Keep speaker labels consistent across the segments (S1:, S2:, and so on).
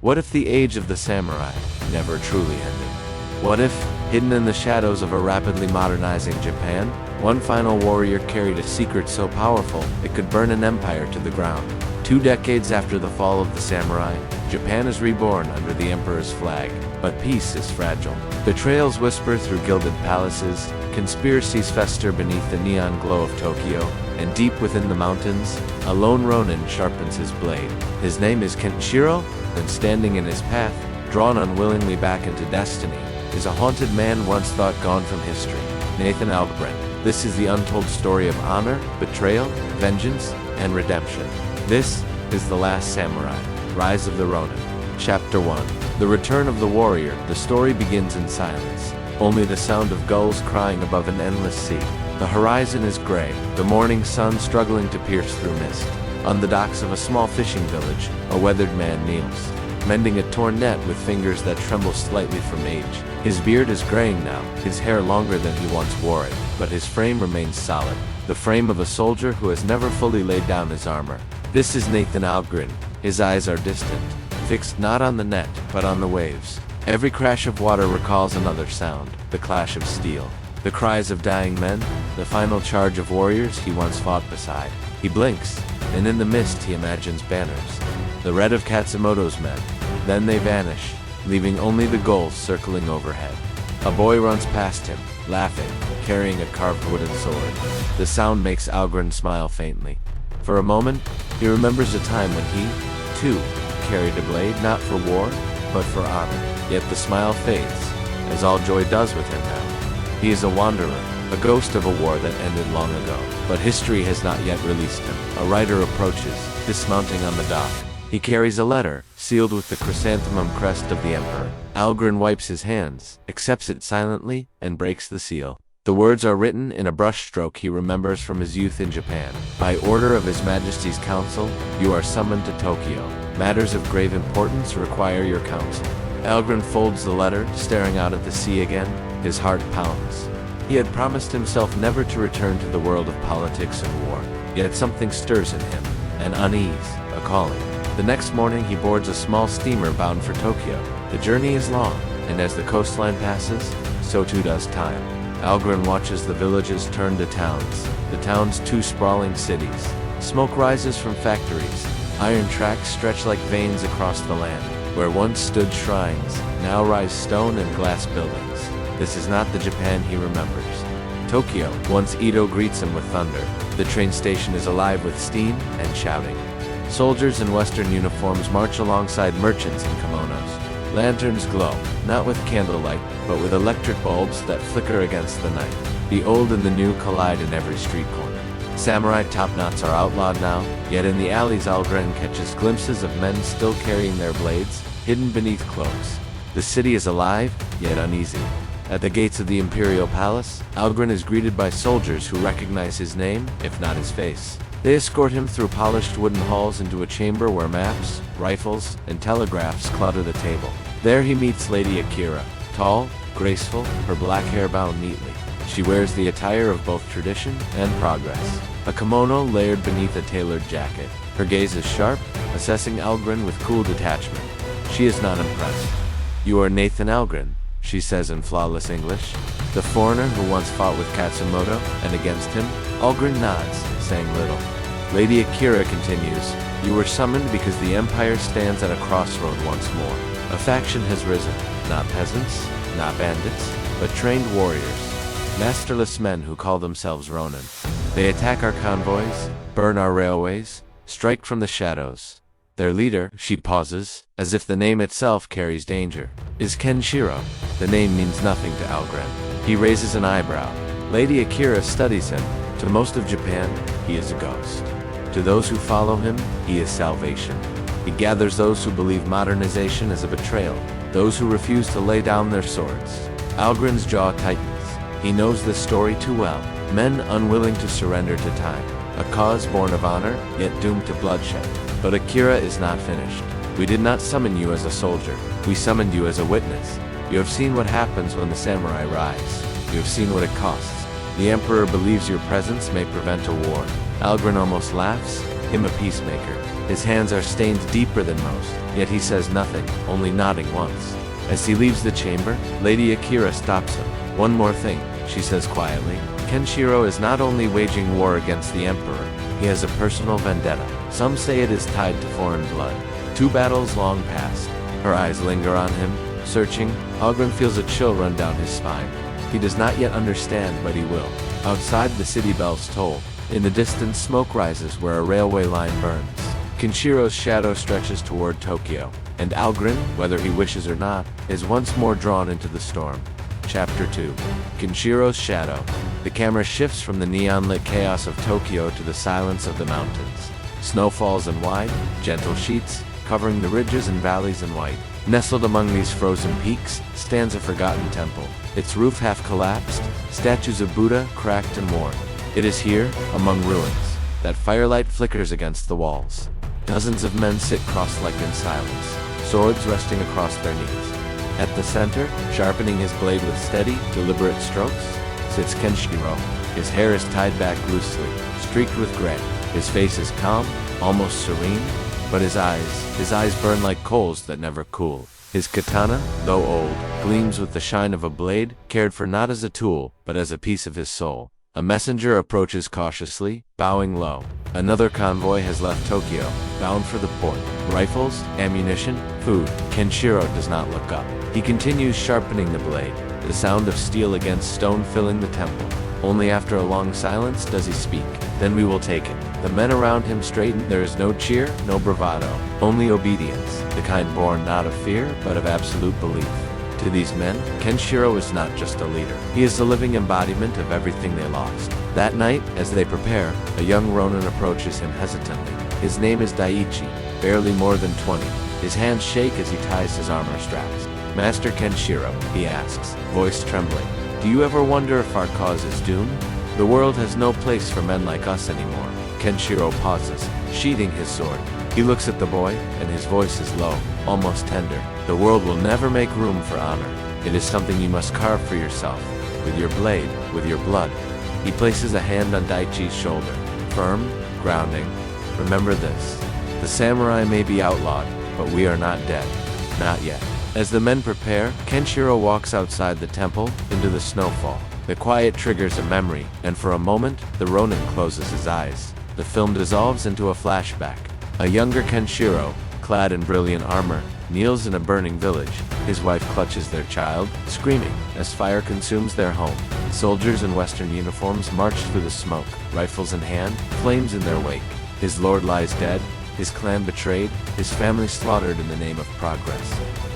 S1: What if the age of the samurai never truly ended? What if, hidden in the shadows of a rapidly modernizing Japan, one final warrior carried a secret so powerful it could burn an empire to the ground? 2 decades after the fall of the samurai, Japan is reborn under the emperor's flag, but peace is fragile. Betrayals whisper through gilded palaces, conspiracies fester beneath the neon glow of Tokyo, and deep within the mountains, a lone Ronin sharpens his blade. His name is Kenshiro, and standing in his path, drawn unwillingly back into destiny, is a haunted man once thought gone from history, Nathan Algren. This is the untold story of honor, betrayal, vengeance, and redemption. This is The Last Samurai, Rise of the Ronin. Chapter 1. The Return of the Warrior. The story begins in silence. Only the sound of gulls crying above an endless sea. The horizon is gray, the morning sun struggling to pierce through mist. On the docks of a small fishing village, a weathered man kneels, mending a torn net with fingers that tremble slightly from age. His beard is graying now, his hair longer than he once wore it, but his frame remains solid, the frame of a soldier who has never fully laid down his armor. This is Nathan Algren. His eyes are distant, fixed not on the net, but on the waves. Every crash of water recalls another sound, the clash of steel, the cries of dying men, the final charge of warriors he once fought beside. He blinks, and in the mist he imagines banners, the red of Katsumoto's men. Then they vanish, leaving only the gulls circling overhead. A boy runs past him, laughing, carrying a carved wooden sword. The sound makes Algren smile faintly. For a moment, he remembers a time when he, too, carried a blade not for war, but for honor. Yet the smile fades, as all joy does with him now. He is a wanderer, a ghost of a war that ended long ago. But history has not yet released him. A rider approaches, dismounting on the dock. He carries a letter, sealed with the chrysanthemum crest of the emperor. Algren wipes his hands, accepts it silently, and breaks the seal. The words are written in a brushstroke he remembers from his youth in Japan. By order of His Majesty's Council, you are summoned to Tokyo. Matters of grave importance require your counsel. Algren folds the letter, staring out at the sea again. His heart pounds. He had promised himself never to return to the world of politics and war. Yet something stirs in him, an unease, a calling. The next morning he boards a small steamer bound for Tokyo. The journey is long, and as the coastline passes, so too does time. Algren watches the villages turn to towns, the towns 2 sprawling cities. Smoke rises from factories. Iron tracks stretch like veins across the land. Where once stood shrines, now rise stone and glass buildings. This is not the Japan he remembers. Tokyo, once Edo greets him with thunder. The train station is alive with steam and shouting. Soldiers in Western uniforms march alongside merchants in kimonos. Lanterns glow, not with candlelight, but with electric bulbs that flicker against the night. The old and the new collide in every street corner. Samurai top-knots are outlawed now, yet in the alleys Algren catches glimpses of men still carrying their blades, hidden beneath cloaks. The city is alive, yet uneasy. At the gates of the Imperial Palace, Algren is greeted by soldiers who recognize his name, if not his face. They escort him through polished wooden halls into a chamber where maps, rifles, and telegraphs clutter the table. There he meets Lady Akira, tall, graceful, her black hair bound neatly. She wears the attire of both tradition and progress. A kimono layered beneath a tailored jacket. Her gaze is sharp, assessing Algren with cool detachment. She is not impressed. "You are Nathan Algren," she says in flawless English. The foreigner who once fought with Katsumoto, and against him. Algren nods, saying little. Lady Akira continues, "You were summoned because the Empire stands at a crossroad once more. A faction has risen, not peasants, not bandits, but trained warriors. Masterless men who call themselves Ronin. They attack our convoys, burn our railways, strike from the shadows. Their leader," she pauses, as if the name itself carries danger, "is Kenshiro." The name means nothing to Algren. He raises an eyebrow. Lady Akira studies him. To most of Japan, he is a ghost. To those who follow him, he is salvation. He gathers those who believe modernization is a betrayal, those who refuse to lay down their swords. Algren's jaw tightens. He knows this story too well. Men unwilling to surrender to time. A cause born of honor, yet doomed to bloodshed. But Akira is not finished. "We did not summon you as a soldier. We summoned you as a witness. You have seen what happens when the samurai rise. You have seen what it costs. The emperor believes your presence may prevent a war." Algren almost laughs, him a peacemaker. His hands are stained deeper than most, yet he says nothing, only nodding once. As he leaves the chamber, Lady Akira stops him. "One more thing," she says quietly. "Kenshiro is not only waging war against the Emperor, he has a personal vendetta. Some say it is tied to foreign blood. 2 battles long past." Her eyes linger on him, searching. Algren feels a chill run down his spine. He does not yet understand, but he will. Outside, the city bells toll. In the distance, smoke rises where a railway line burns. Kenshiro's shadow stretches toward Tokyo, and Algren, whether he wishes or not, is once more drawn into the storm. Chapter 2. Kenshiro's Shadow. The camera shifts from the neon-lit chaos of Tokyo to the silence of the mountains. Snow falls in wide, gentle sheets, covering the ridges and valleys in white. Nestled among these frozen peaks stands a forgotten temple. Its roof half collapsed, statues of Buddha cracked and worn. It is here, among ruins, that firelight flickers against the walls. Dozens of men sit cross-legged in silence, swords resting across their knees. At the center, sharpening his blade with steady, deliberate strokes, sits Kenshiro. His hair is tied back loosely, streaked with gray. His face is calm, almost serene, but his eyes burn like coals that never cool. His katana, though old, gleams with the shine of a blade, cared for not as a tool, but as a piece of his soul. A messenger approaches cautiously, bowing low. Another convoy has left Tokyo, bound for the port. Rifles, ammunition, food. Kenshiro does not look up. He continues sharpening the blade, the sound of steel against stone filling the temple. Only after a long silence does he speak. "Then we will take it." The men around him straighten. There is no cheer, no bravado, only obedience, the kind born not of fear, but of absolute belief. To these men, Kenshiro is not just a leader. He is the living embodiment of everything they lost. That night, as they prepare, a young Ronin approaches him hesitantly. His name is Daiichi, barely more than 20. His hands shake as he ties his armor straps. "Master Kenshiro," he asks, voice trembling, "do you ever wonder if our cause is doomed? The world has no place for men like us anymore." Kenshiro pauses, sheathing his sword. He looks at the boy, and his voice is low, almost tender. "The world will never make room for honor. It is something you must carve for yourself, with your blade, with your blood." He places a hand on Daichi's shoulder, firm, grounding. "Remember this. The samurai may be outlawed, but we are not dead. Not yet." As the men prepare, Kenshiro walks outside the temple, into the snowfall. The quiet triggers a memory, and for a moment, the Ronin closes his eyes. The film dissolves into a flashback. A younger Kenshiro, clad in brilliant armor, kneels in a burning village. His wife clutches their child, screaming, as fire consumes their home. Soldiers in Western uniforms march through the smoke, rifles in hand, flames in their wake. His lord lies dead, his clan betrayed, his family slaughtered in the name of progress.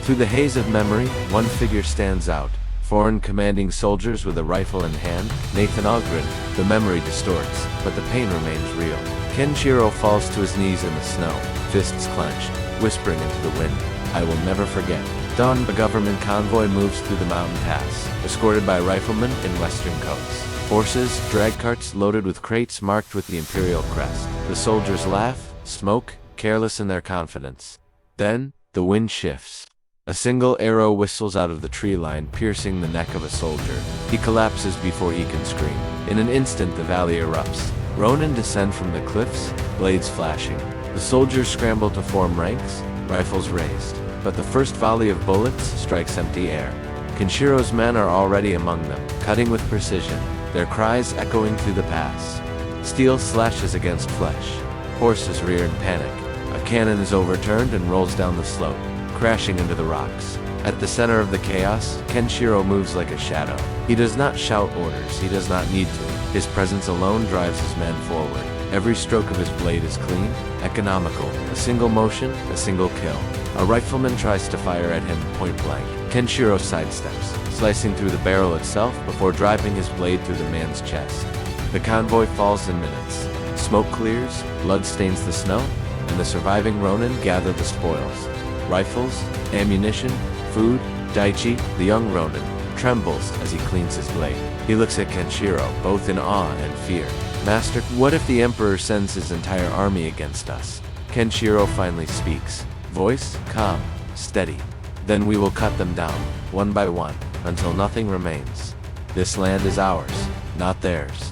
S1: Through the haze of memory, one figure stands out. Foreign commanding soldiers with a rifle in hand, Nathan Algren. The memory distorts, but the pain remains real. Kenshiro falls to his knees in the snow, fists clenched, whispering into the wind, "I will never forget." Dawn, a government convoy moves through the mountain pass, escorted by riflemen in western coats. Horses, drag carts loaded with crates marked with the imperial crest. The soldiers laugh, smoke, careless in their confidence. Then, the wind shifts. A single arrow whistles out of the tree line, piercing the neck of a soldier. He collapses before he can scream. In an instant, the valley erupts. Ronin descend from the cliffs, blades flashing. The soldiers scramble to form ranks, rifles raised. But the first volley of bullets strikes empty air. Kenshiro's men are already among them, cutting with precision, their cries echoing through the pass. Steel slashes against flesh. Horses rear in panic. A cannon is overturned and rolls down the slope, crashing into the rocks. At the center of the chaos, Kenshiro moves like a shadow. He does not shout orders, he does not need to. His presence alone drives his men forward. Every stroke of his blade is clean, economical. A single motion, a single kill. A rifleman tries to fire at him point blank. Kenshiro sidesteps, slicing through the barrel itself before driving his blade through the man's chest. The convoy falls in minutes. Smoke clears, blood stains the snow, and the surviving Ronin gather the spoils. Rifles, ammunition, food. Daichi, the young Ronin, trembles as he cleans his blade. He looks at Kenshiro, both in awe and fear. "Master, what if the Emperor sends his entire army against us?" Kenshiro finally speaks, voice calm, steady. "Then we will cut them down, one by one, until nothing remains. This land is ours, not theirs.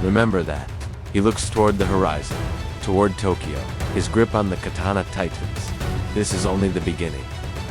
S1: Remember that." He looks toward the horizon, toward Tokyo. his grip on the katana tightens. This is only the beginning.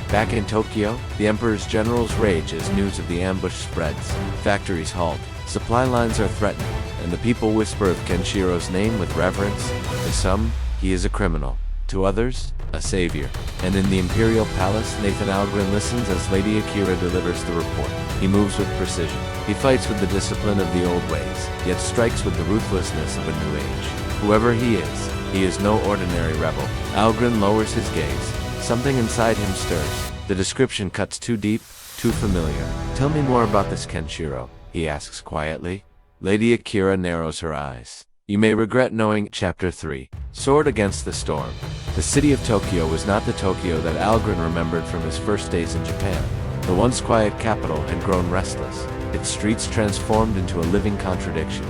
S1: Back in Tokyo, the Emperor's generals rage as news of the ambush spreads. Factories halt, supply lines are threatened, and the people whisper of Kenshiro's name with reverence. To some, he is a criminal. To others, a savior. And in the Imperial Palace, Nathan Algren listens as Lady Akira delivers the report. He moves with precision. He fights with the discipline of the old ways, yet strikes with the ruthlessness of a new age. Whoever he is no ordinary rebel. Algren lowers his gaze. Something inside him stirs. The description cuts too deep, too familiar. Tell me more about this Kenshiro, he asks quietly. Lady Akira narrows her eyes. You may regret knowing. Chapter 3. Sword Against the Storm. The city of Tokyo was not the Tokyo that Algren remembered from his first days in Japan. The once quiet capital had grown restless, its streets transformed into a living contradiction.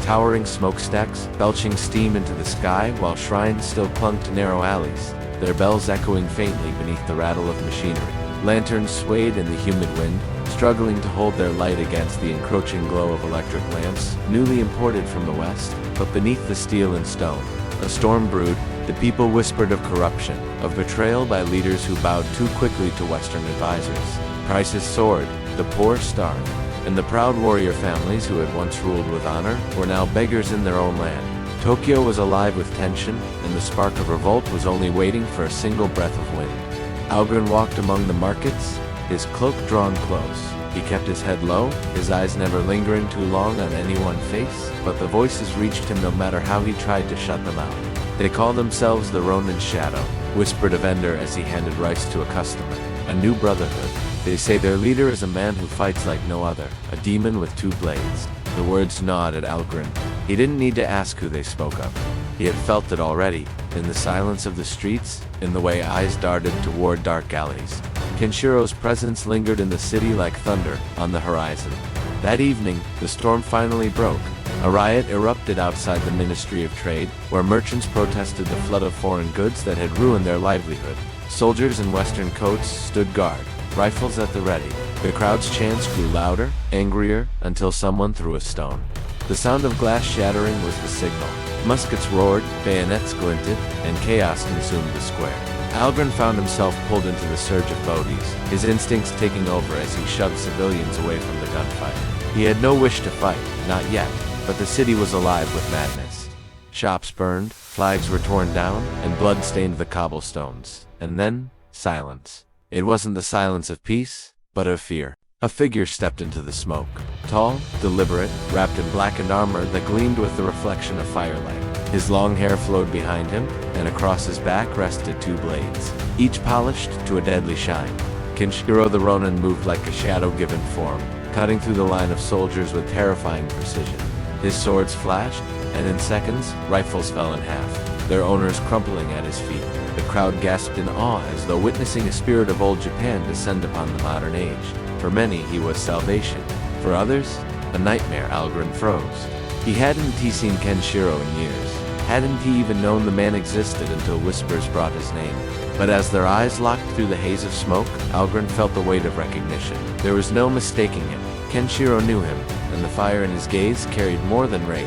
S1: Towering smokestacks, belching steam into the sky while shrines still clung to narrow alleys, their bells echoing faintly beneath the rattle of machinery. Lanterns swayed in the humid wind, struggling to hold their light against the encroaching glow of electric lamps, newly imported from the west. But beneath the steel and stone, a storm brewed. The people whispered of corruption, of betrayal by leaders who bowed too quickly to Western advisors. Prices soared, the poor starved, and the proud warrior families who had once ruled with honor were now beggars in their own land. Tokyo was alive with tension, and the spark of revolt was only waiting for a single breath of wind. Algren walked among the markets, his cloak drawn close. He kept his head low, his eyes never lingering too long on any one face, but the voices reached him no matter how he tried to shut them out. They call themselves the Ronin shadow, whispered a vendor as he handed rice to a customer. A new brotherhood. They say their leader is a man who fights like no other, a demon with two blades. The words gnawed at Algren. He didn't need to ask who they spoke of. He had felt it already, in the silence of the streets, in the way eyes darted toward dark alleys. Kenshiro's presence lingered in the city like thunder on the horizon. That evening, the storm finally broke. A riot erupted outside the Ministry of Trade, where merchants protested the flood of foreign goods that had ruined their livelihood. Soldiers in western coats stood guard, rifles at the ready. The crowd's chants grew louder, angrier, until someone threw a stone. The sound of glass shattering was the signal. Muskets roared, bayonets glinted, and chaos consumed the square. Algren found himself pulled into the surge of bodies, his instincts taking over as he shoved civilians away from the gunfight. He had no wish to fight, not yet, but the city was alive with madness. Shops burned, flags were torn down, and blood stained the cobblestones. And then, silence. It wasn't the silence of peace, but of fear. A figure stepped into the smoke. Tall, deliberate, wrapped in blackened armor that gleamed with the reflection of firelight. His long hair flowed behind him, and across his back rested two blades, each polished to a deadly shine. Kenshiro the Ronin moved like a shadow-given form, cutting through the line of soldiers with terrifying precision. His swords flashed, and in seconds, rifles fell in half, their owners crumpling at his feet. The crowd gasped in awe as though witnessing a spirit of old Japan descend upon the modern age. For many, he was salvation. For others, a nightmare. Algren froze. He hadn't seen Kenshiro in years. Hadn't he even known the man existed until whispers brought his name. But as their eyes locked through the haze of smoke, Algren felt the weight of recognition. There was no mistaking him. Kenshiro knew him, and the fire in his gaze carried more than rage.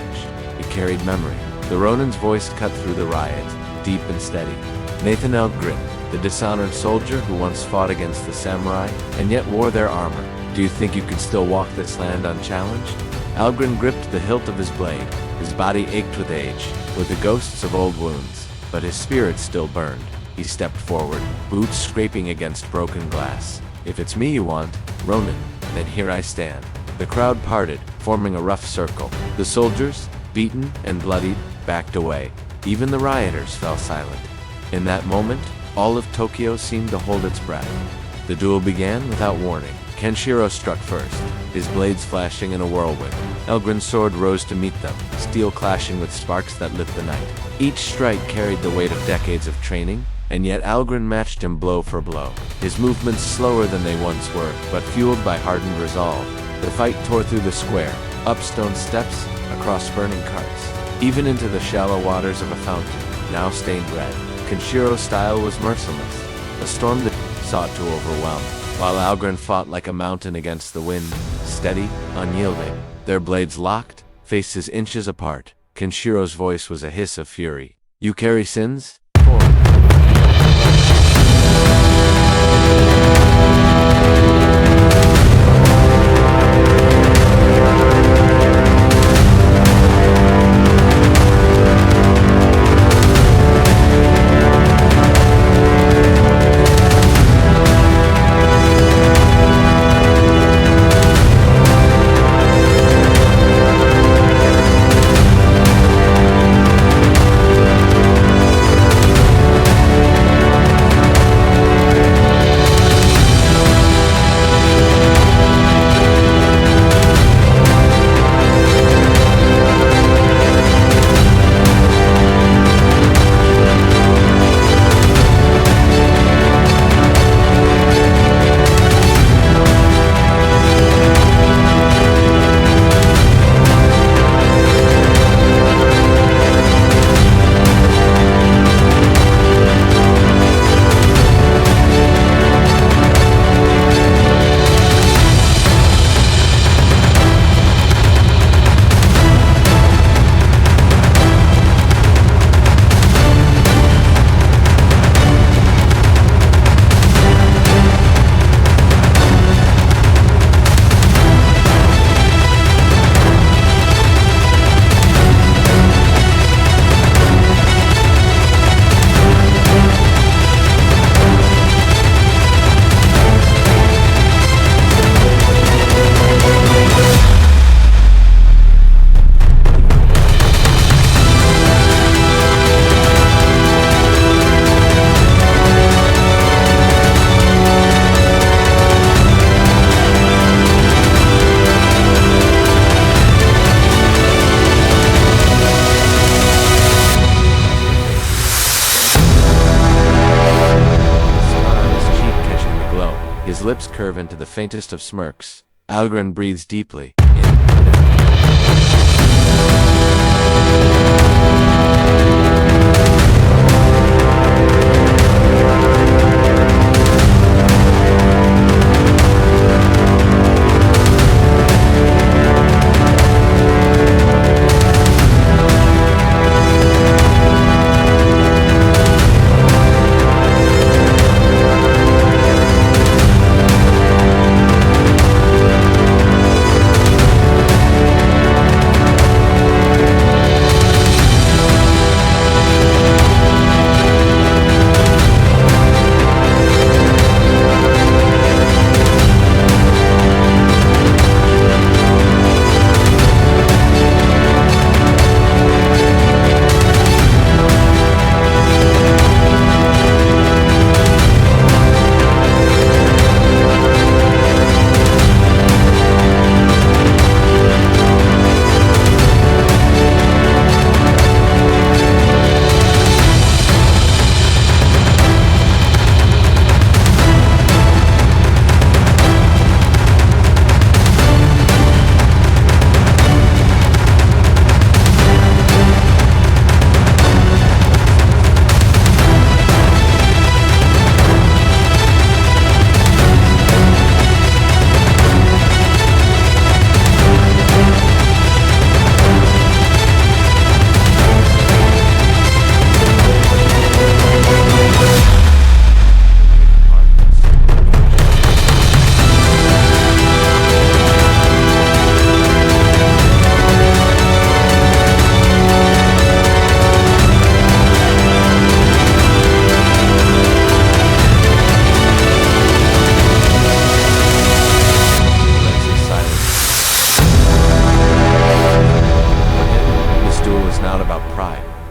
S1: It carried memory. The Ronin's voice cut through the riot, deep and steady. Nathan Algren, the dishonored soldier who once fought against the samurai, and yet wore their armor. Do you think you could still walk this land unchallenged? Algren gripped the hilt of his blade. His body ached with age, with the ghosts of old wounds, but his spirit still burned. He stepped forward, boots scraping against broken glass. If it's me you want, Ronin, then here I stand. The crowd parted, forming a rough circle. The soldiers, beaten and bloodied, backed away. Even the rioters fell silent. In that moment, all of Tokyo seemed to hold its breath. The duel began without warning. Kenshiro struck first, his blades flashing in a whirlwind. Algren's sword rose to meet them, steel clashing with sparks that lit the night. Each strike carried the weight of decades of training, and yet Algren matched him blow for blow. His movements slower than they once were, but fueled by hardened resolve. The fight tore through the square, up stone steps, across burning carts, even into the shallow waters of a fountain, now stained red. Kenshiro's style was merciless, a storm that sought to overwhelm, while Algren fought like a mountain against the wind, steady, unyielding. Their blades locked, faces inches apart. Kenshiro's voice was a hiss of fury. You carry sins? His lips curve into the faintest of smirks. Algren breathes deeply.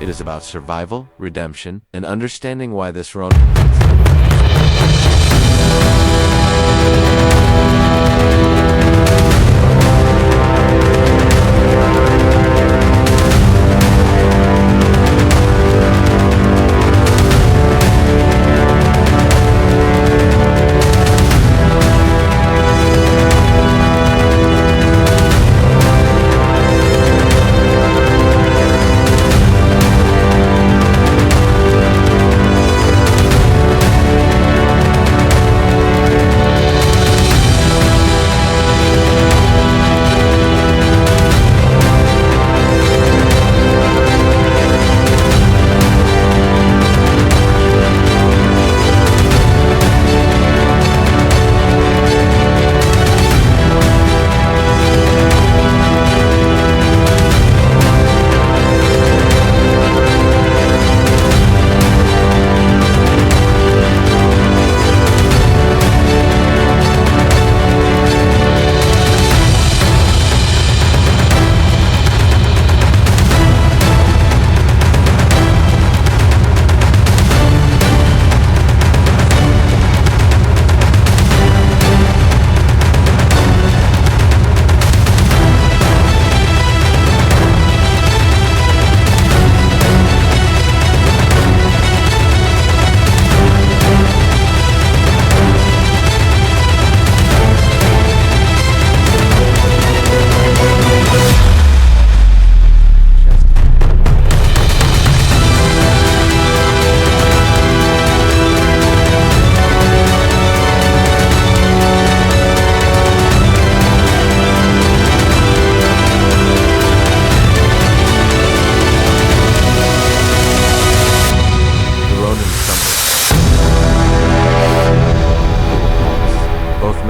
S1: It is about survival, redemption, and understanding why this Ronin...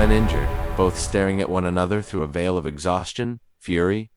S1: Injured, both staring at one another through a veil of exhaustion, fury,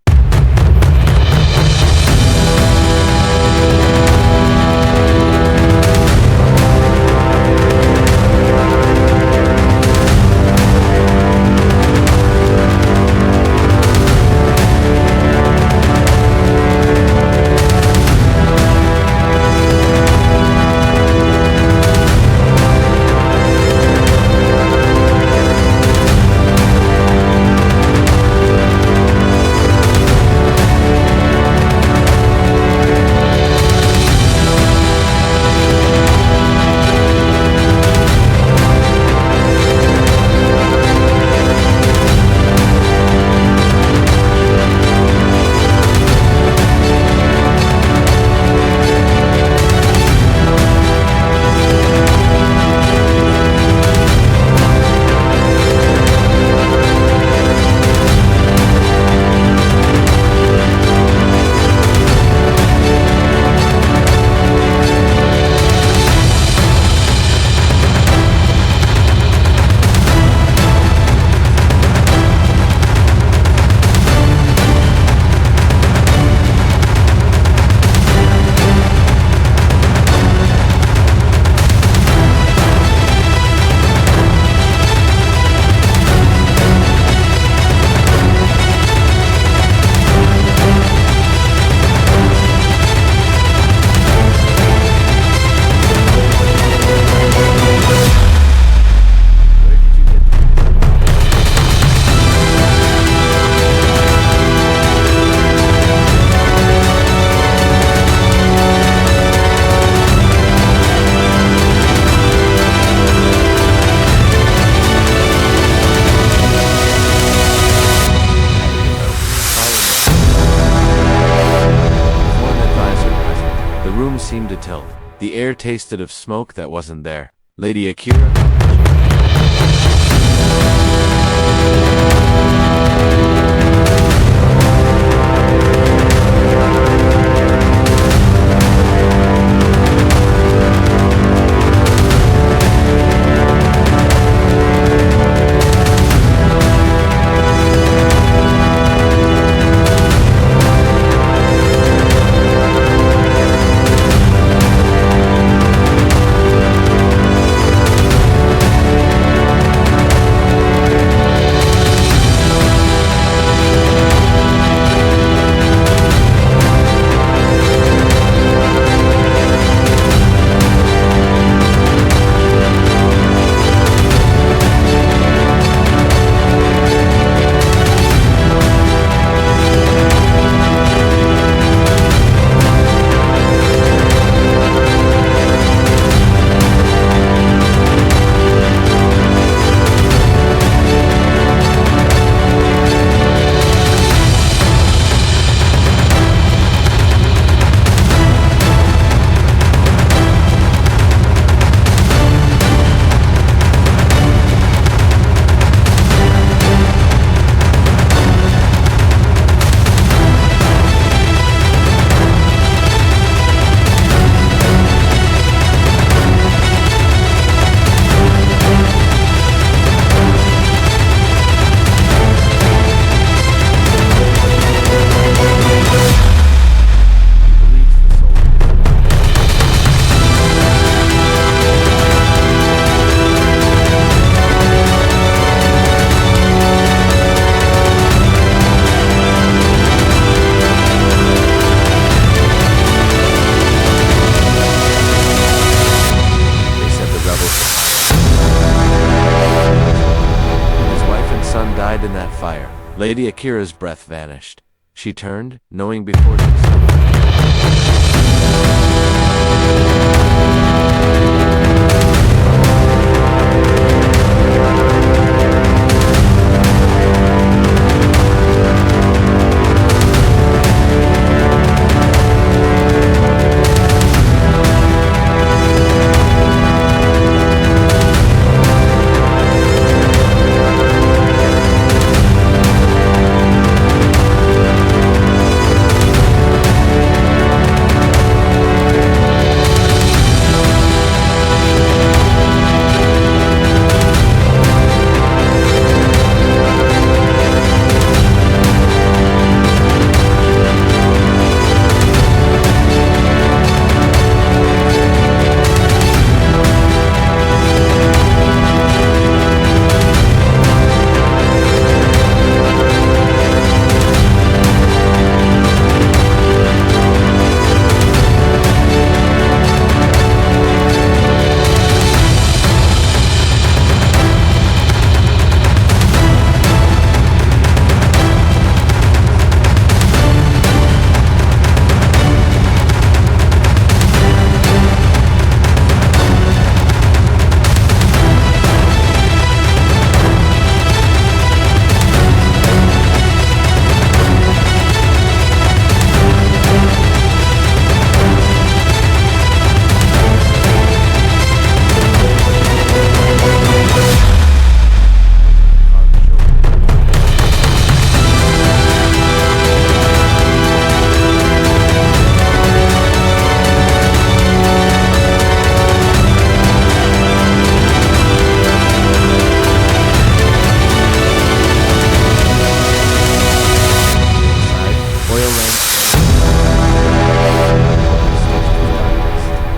S1: The air tasted of smoke that wasn't there. Lady Akira. In that fire, Lady Akira's breath vanished. She turned, knowing before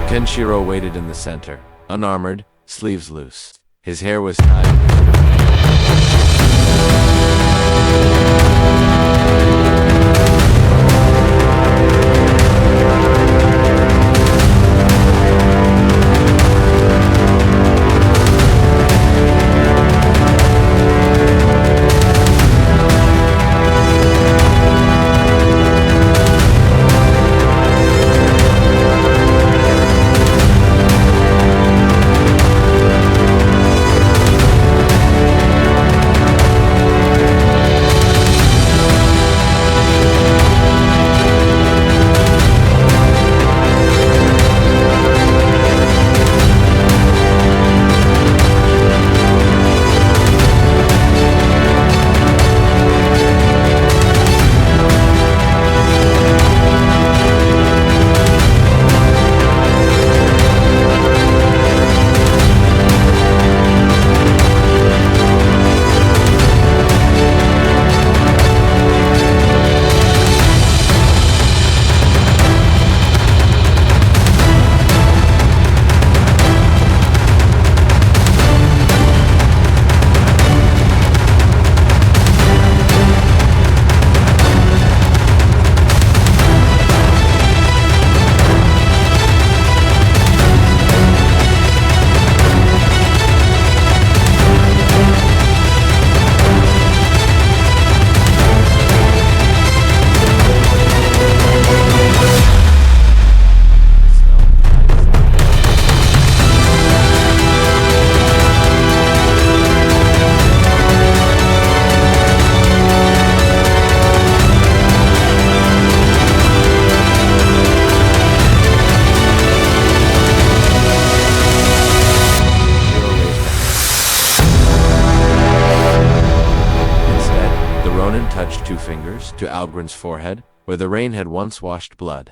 S1: Kenshiro waited in the center, unarmored, sleeves loose. His hair was tied. Ronin touched two fingers to Algren's forehead, where the rain had once washed blood.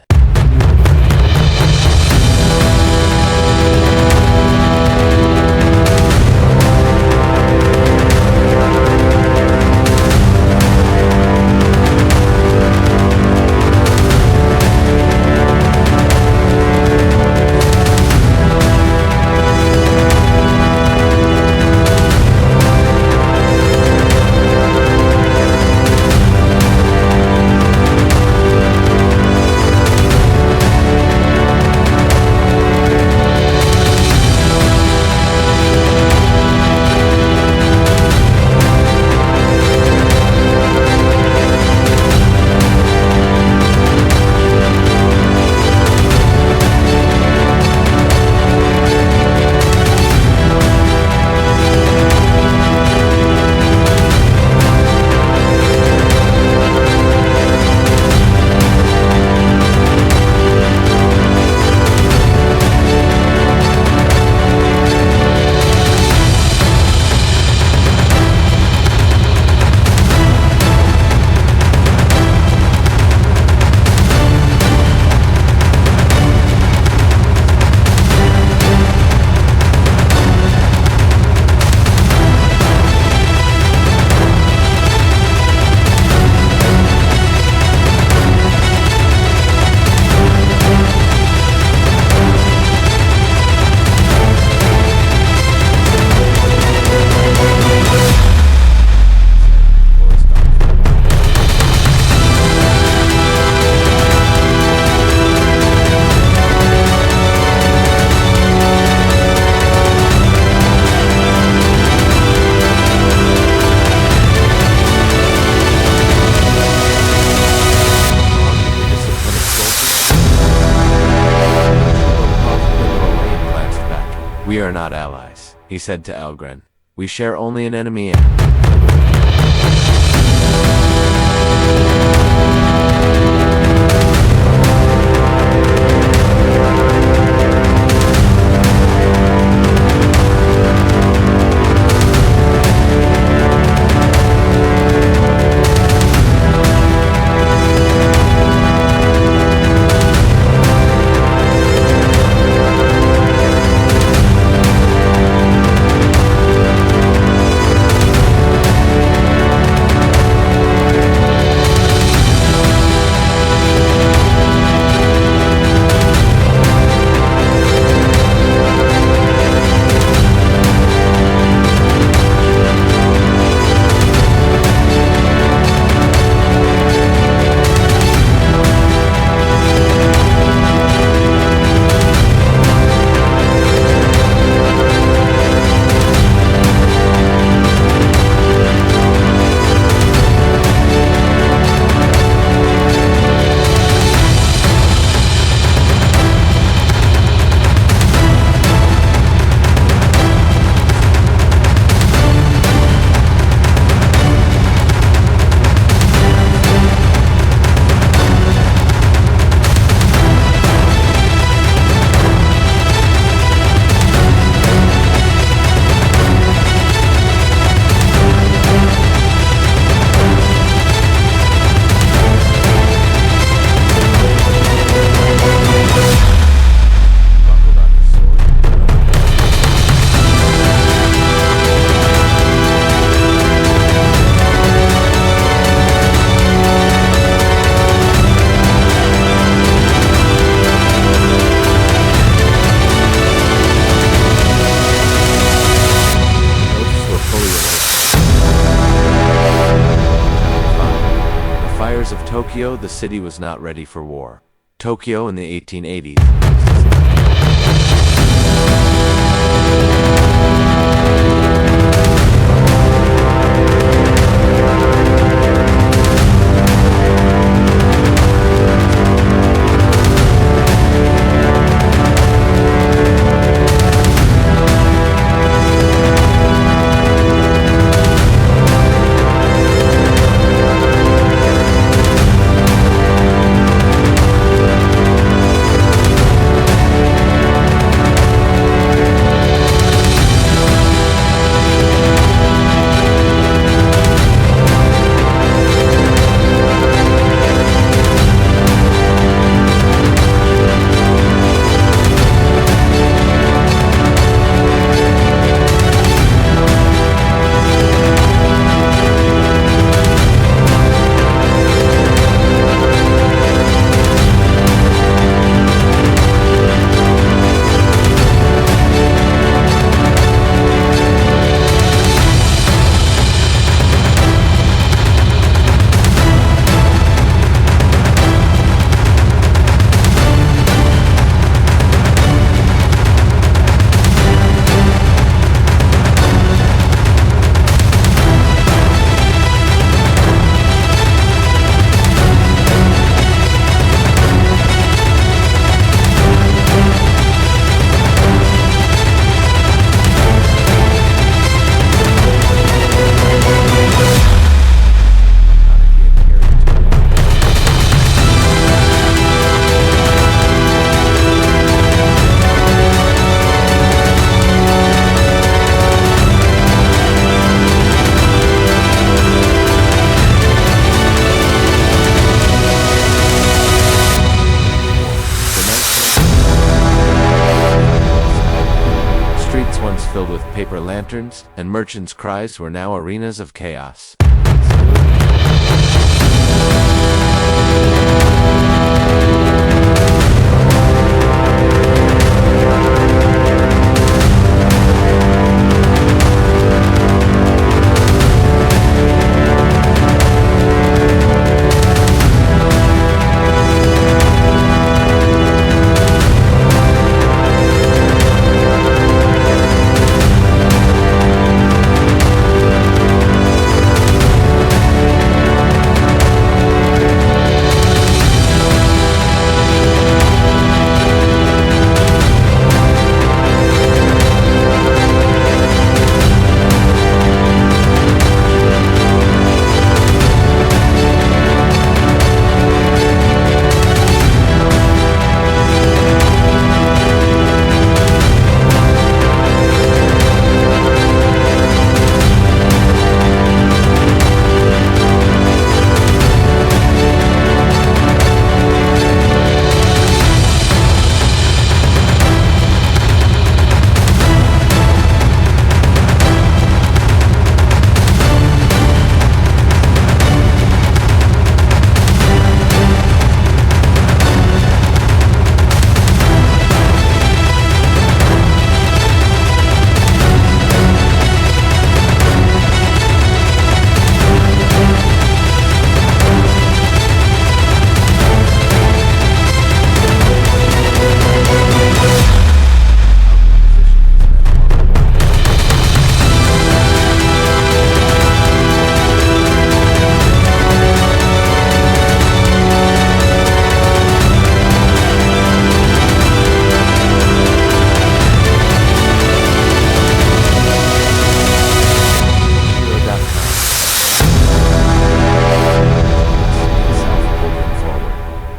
S1: We are not allies, he said to Algren. We share only an enemy of Tokyo, the city was not ready for war. Tokyo in the 1880s. lanterns, and merchants' cries were now arenas of chaos.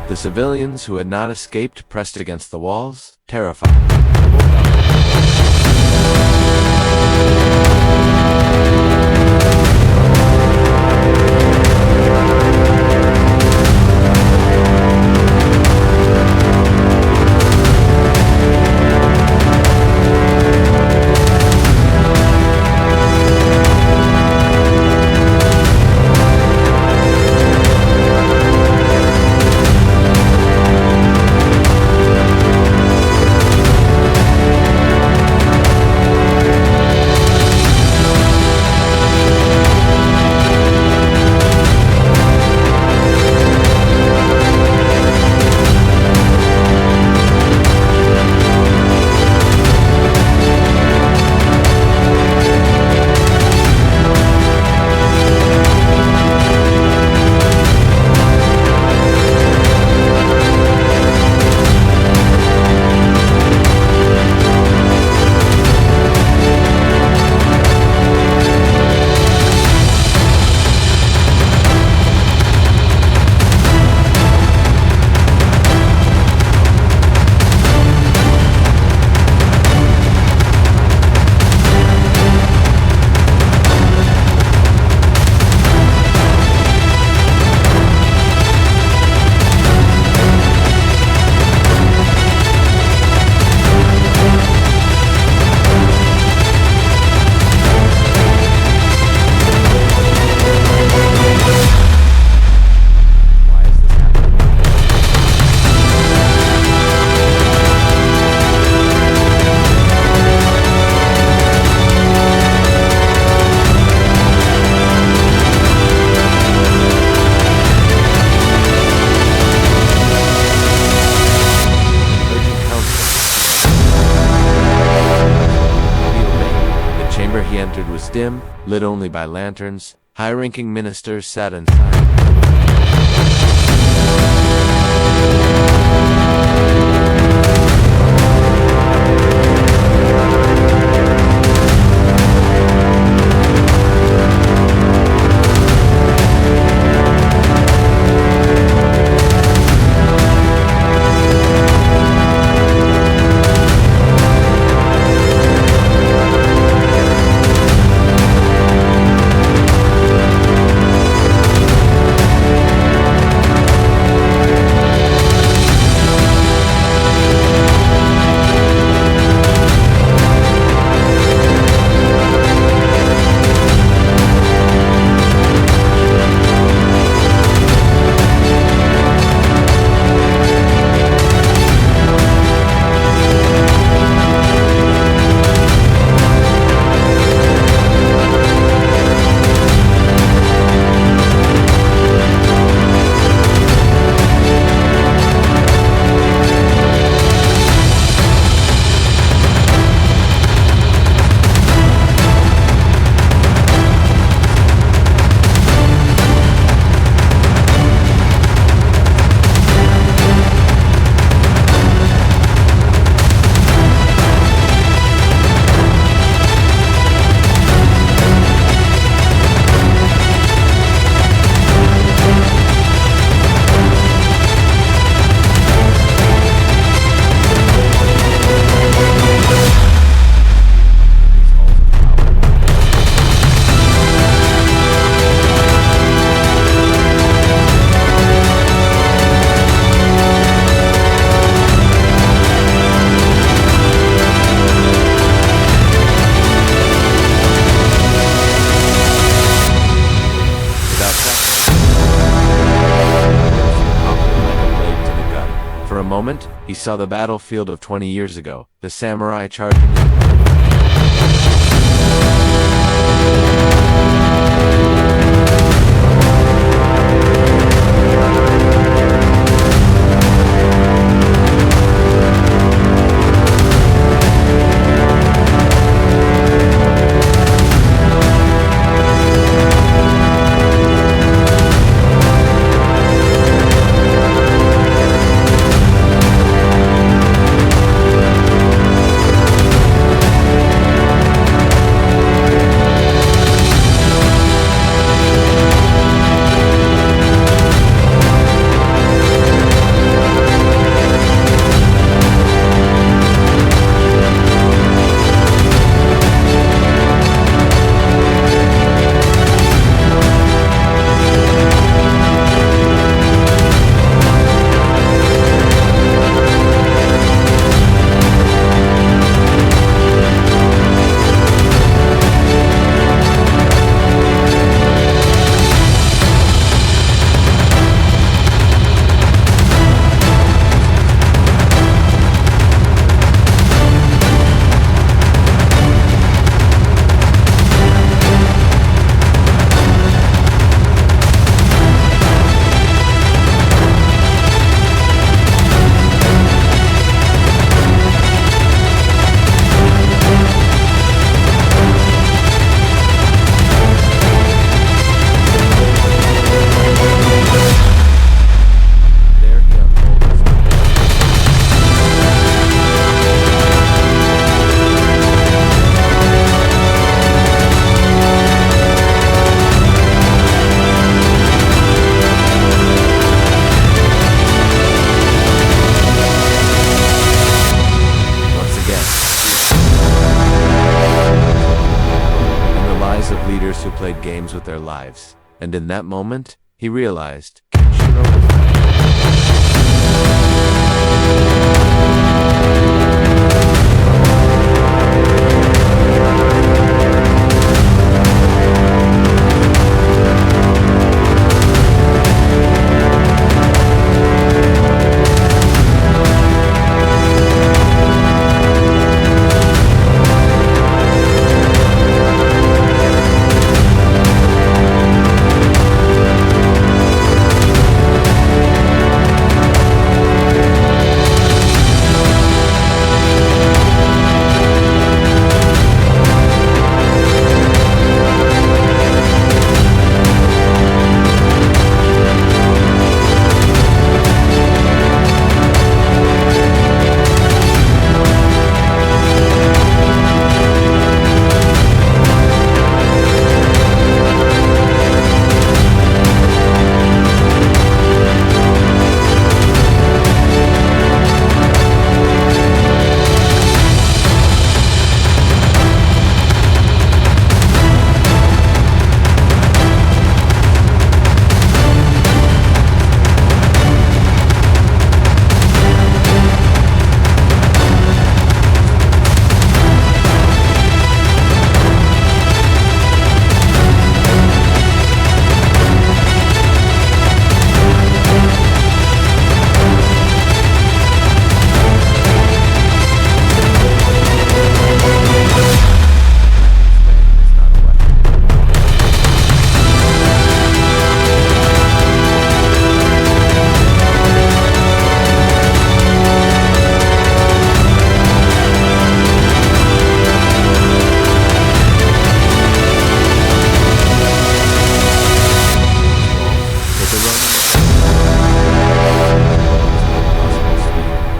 S1: The civilians who had not escaped pressed against the walls, terrified. He entered was dim, lit only by lanterns. High-ranking ministers sat inside. moment, he saw the battlefield of 20 years ago, the samurai charging in. Who played games with their lives, and in that moment, he realized Kenshiro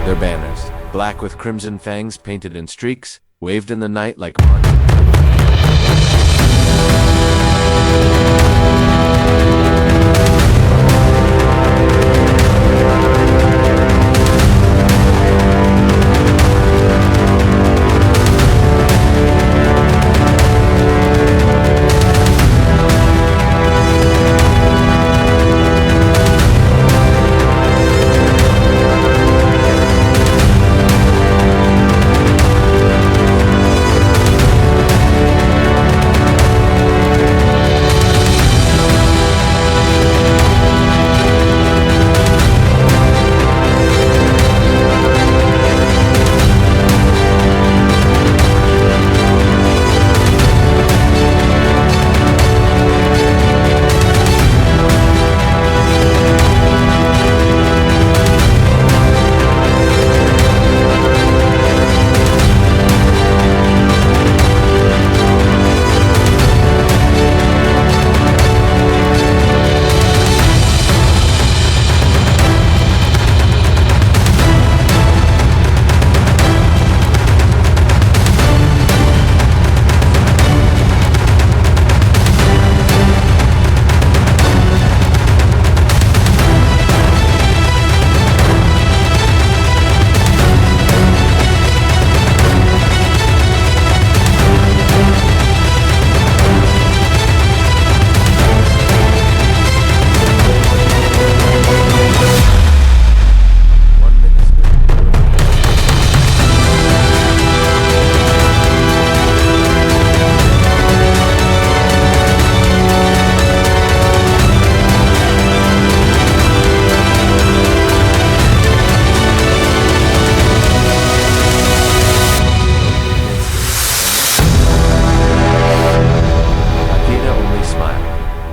S1: Their banners, black with crimson fangs painted in streaks, waved in the night like marks.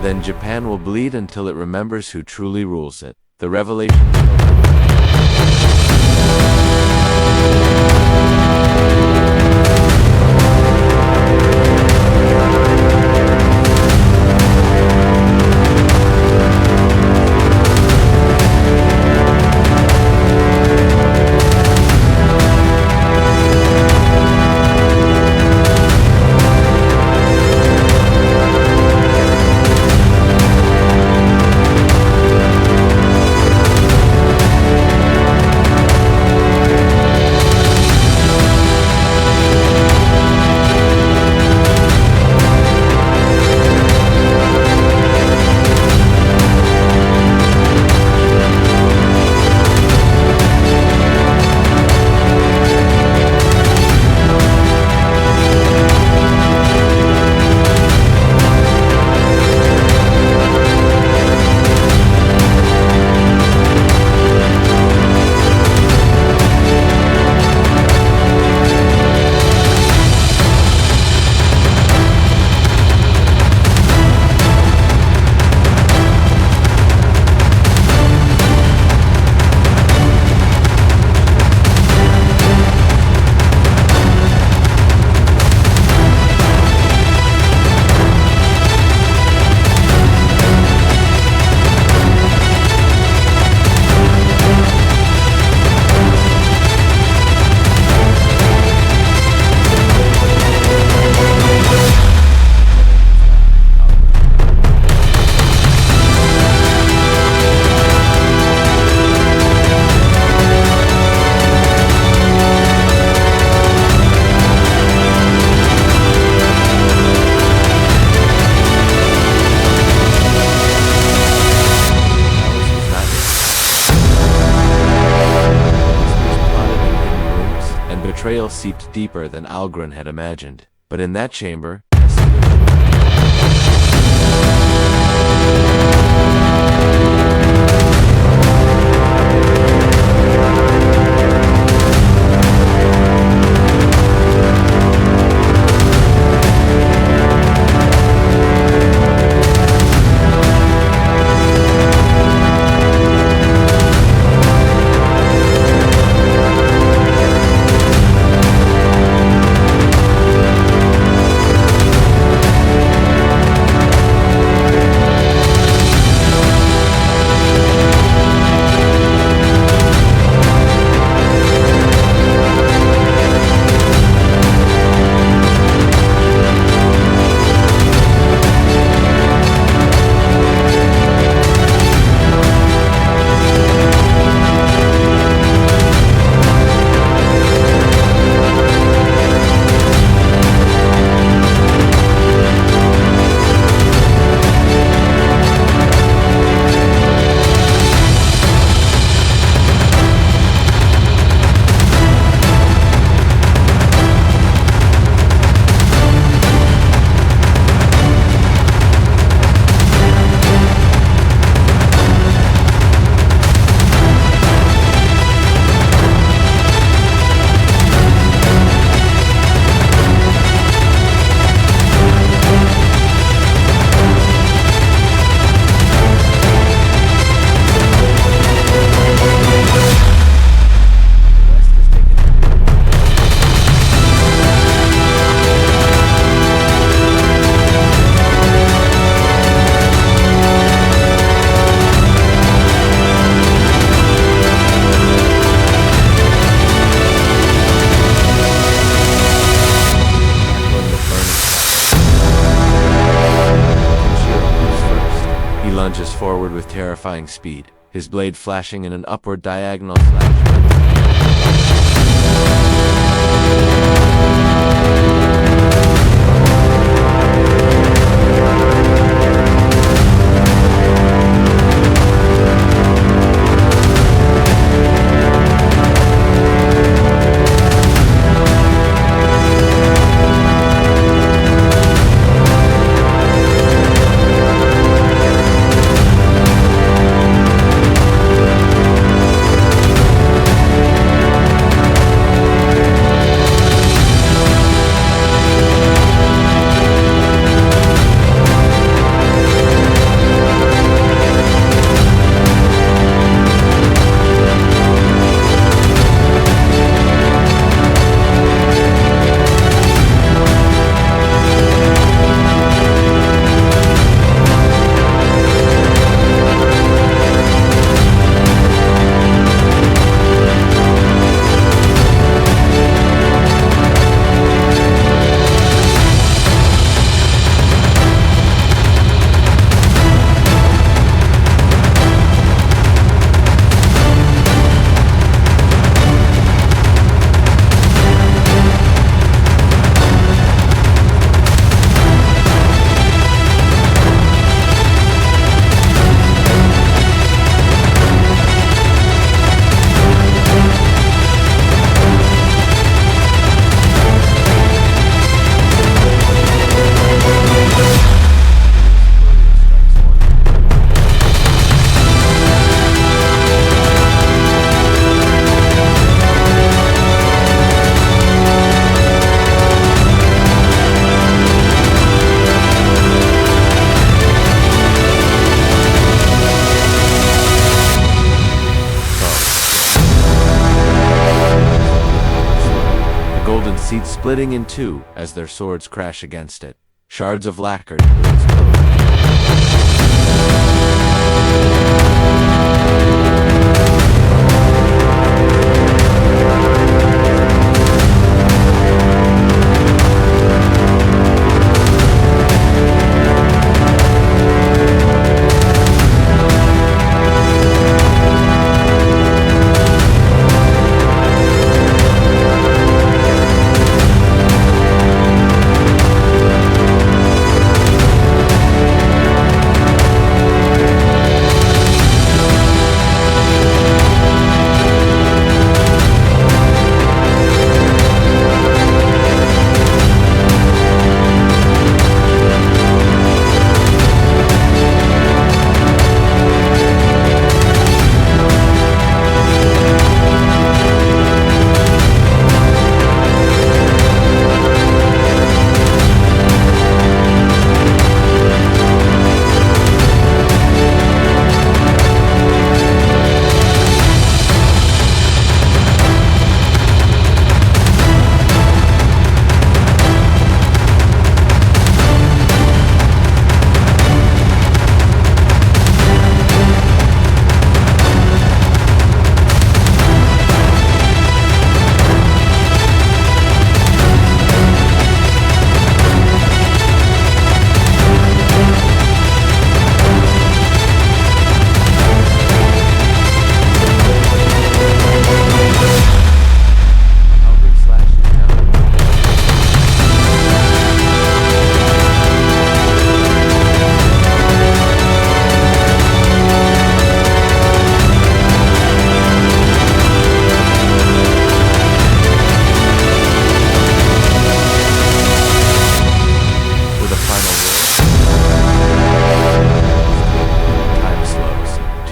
S1: Then Japan will bleed until it remembers who truly rules it. The revelation. Betrayal seeped deeper than Algren had imagined. But in that chamber, lunges forward with terrifying speed, his blade flashing in an upward diagonal slash. seat splitting in two as their swords crash against it. Shards of lacquer explode.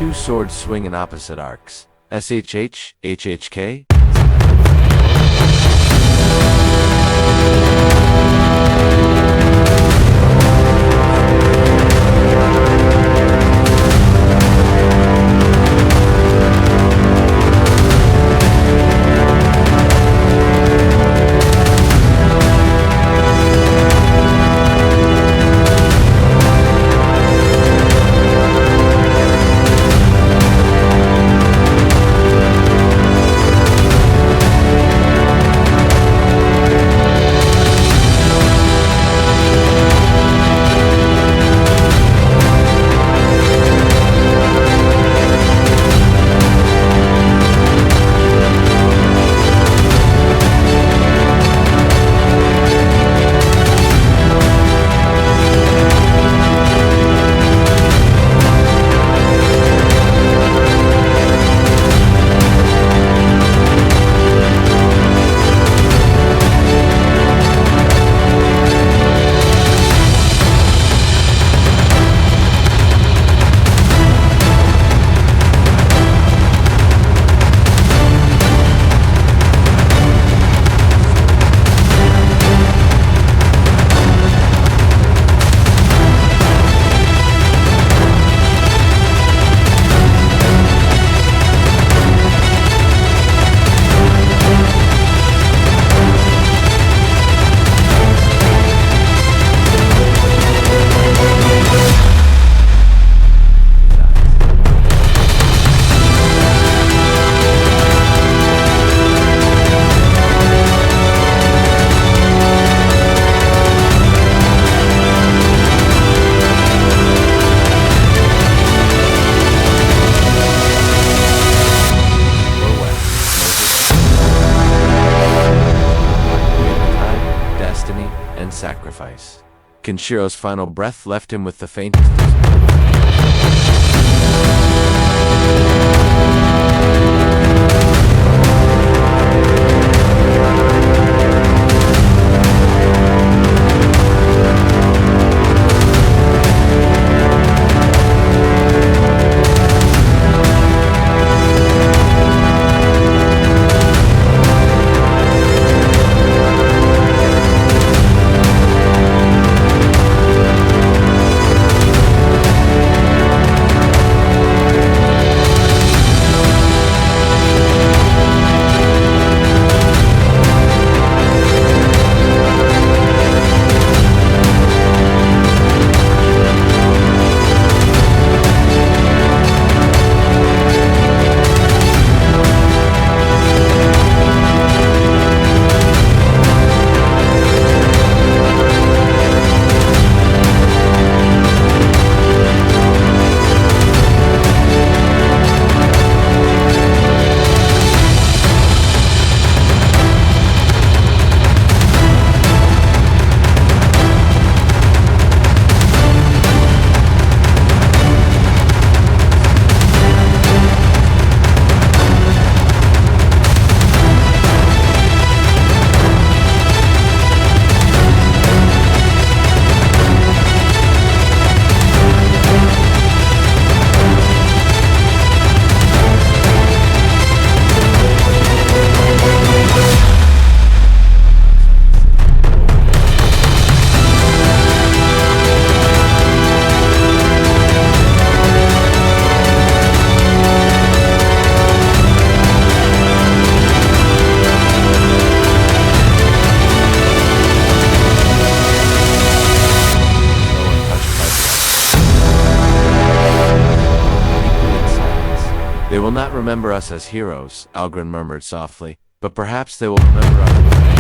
S1: Two swords swing in opposite arcs. SHH, HHK? Sacrifice. Kenshiro's final breath left him with the faintest. not remember us as heroes, Algren murmured softly, but perhaps they will remember us.